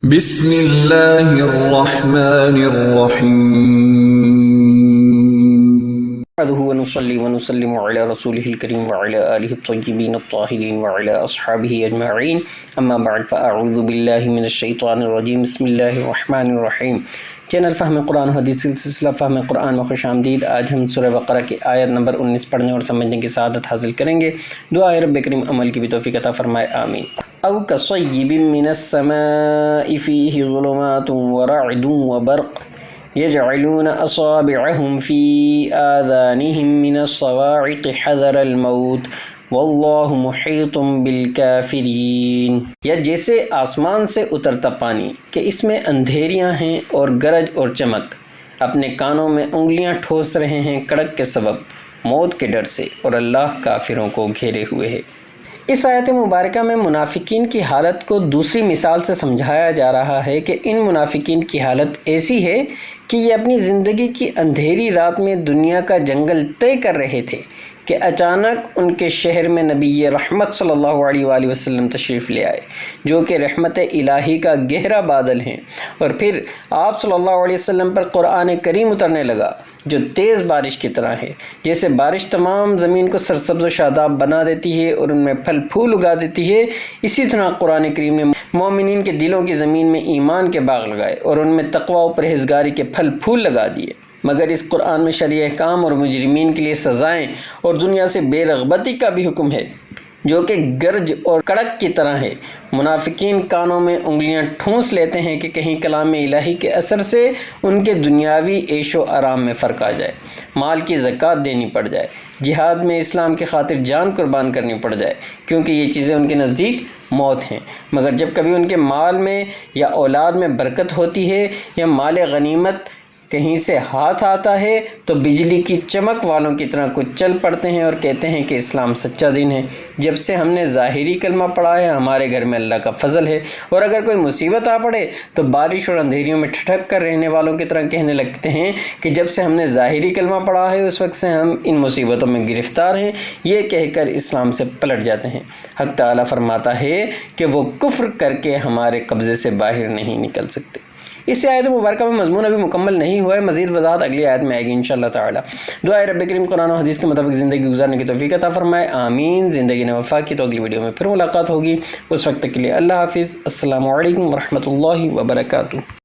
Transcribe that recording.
بسم اللہ الرحمن الرحیم نحمده ونصلي ونسلم على رسوله الكريم وعلى آله الطيبين الطاهرين وعلى أصحابه أجمعين أما بعد فأعوذ بالله من الشيطان الرجيم بسم الله الرحمن الرحیم۔ چینل فہم قرآن حدیث سلسلہ فہم قرآن میں خوش آمدید۔ آج ہم سورہ بقرہ کی آیت نمبر 19 پڑھنے اور سمجھنے کی سعادت حاصل کریں گے۔ دعا ہے رب کریم عمل کی بھی توفیق عطا فرمائے، آمین۔ او کصیب من السماء فیہ ظلمات ورعد وبرق يجعلون أصابعهم في آذانهم من الصواعق حذر الموت واللہ محیط بالکافرین۔ یا جیسے آسمان سے اترتا پانی کہ اس میں اندھیریاں ہیں اور گرج اور چمک، اپنے کانوں میں انگلیاں ٹھوس رہے ہیں کڑک کے سبب، موت کے ڈر سے، اور اللہ کافروں کو گھیرے ہوئے ہے۔ اس آیت مبارکہ میں منافقین کی حالت کو دوسری مثال سے سمجھایا جا رہا ہے کہ ان منافقین کی حالت ایسی ہے کہ یہ اپنی زندگی کی اندھیری رات میں دنیا کا جنگل طے کر رہے تھے کہ اچانک ان کے شہر میں نبی رحمت صلی اللہ علیہ وآلہ وسلم تشریف لے آئے، جو کہ رحمت الہی کا گہرا بادل ہیں، اور پھر آپ صلی اللہ علیہ وسلم پر قرآن کریم اترنے لگا جو تیز بارش کی طرح ہے۔ جیسے بارش تمام زمین کو سرسبز و شاداب بنا دیتی ہے اور ان میں پھل پھول اگا دیتی ہے، اسی طرح قرآن کریم نے مومنین کے دلوں کی زمین میں ایمان کے باغ لگائے اور ان میں تقوی و پرہیزگاری کے پھل پھول لگا دیے۔ مگر اس قرآن میں شرعی احکام اور مجرمین کے لیے سزائیں اور دنیا سے بے رغبتی کا بھی حکم ہے، جو کہ گرج اور کڑک کی طرح ہے۔ منافقین کانوں میں انگلیاں ٹھونس لیتے ہیں کہ کہیں کلام الہی کے اثر سے ان کے دنیاوی عیش و آرام میں فرق آ جائے، مال کی زکوٰۃ دینی پڑ جائے، جہاد میں اسلام کی خاطر جان قربان کرنی پڑ جائے، کیونکہ یہ چیزیں ان کے نزدیک موت ہیں۔ مگر جب کبھی ان کے مال میں یا اولاد میں برکت ہوتی ہے یا مال غنیمت کہیں سے ہاتھ آتا ہے تو بجلی کی چمک والوں کی طرح کچھ چل پڑتے ہیں اور کہتے ہیں کہ اسلام سچا دین ہے، جب سے ہم نے ظاہری کلمہ پڑھا ہے ہمارے گھر میں اللہ کا فضل ہے۔ اور اگر کوئی مصیبت آ پڑے تو بارش اور اندھیریوں میں ٹھٹک کر رہنے والوں کی طرح کہنے لگتے ہیں کہ جب سے ہم نے ظاہری کلمہ پڑھا ہے اس وقت سے ہم ان مصیبتوں میں گرفتار ہیں، یہ کہہ کر اسلام سے پلٹ جاتے ہیں۔ حق تعالیٰ فرماتا ہے کہ وہ کفر کر کے ہمارے قبضے سے باہر نہیں نکل سکتے۔ اس سے آیت مبارکہ میں مضمون ابھی مکمل نہیں ہوا ہے، مزید وضاحت اگلی آیت میں آئے گی انشاءاللہ تعالی۔ دعا ہے رب کریم قرآن و حدیث کے مطابق زندگی گزارنے کی توفیق عطا فرمائے، آمین۔ زندگی نے وفا کی تو اگلی ویڈیو میں پھر ملاقات ہوگی، اس وقت کے لیے اللہ حافظ، السلام علیکم ورحمۃ اللہ وبرکاتہ۔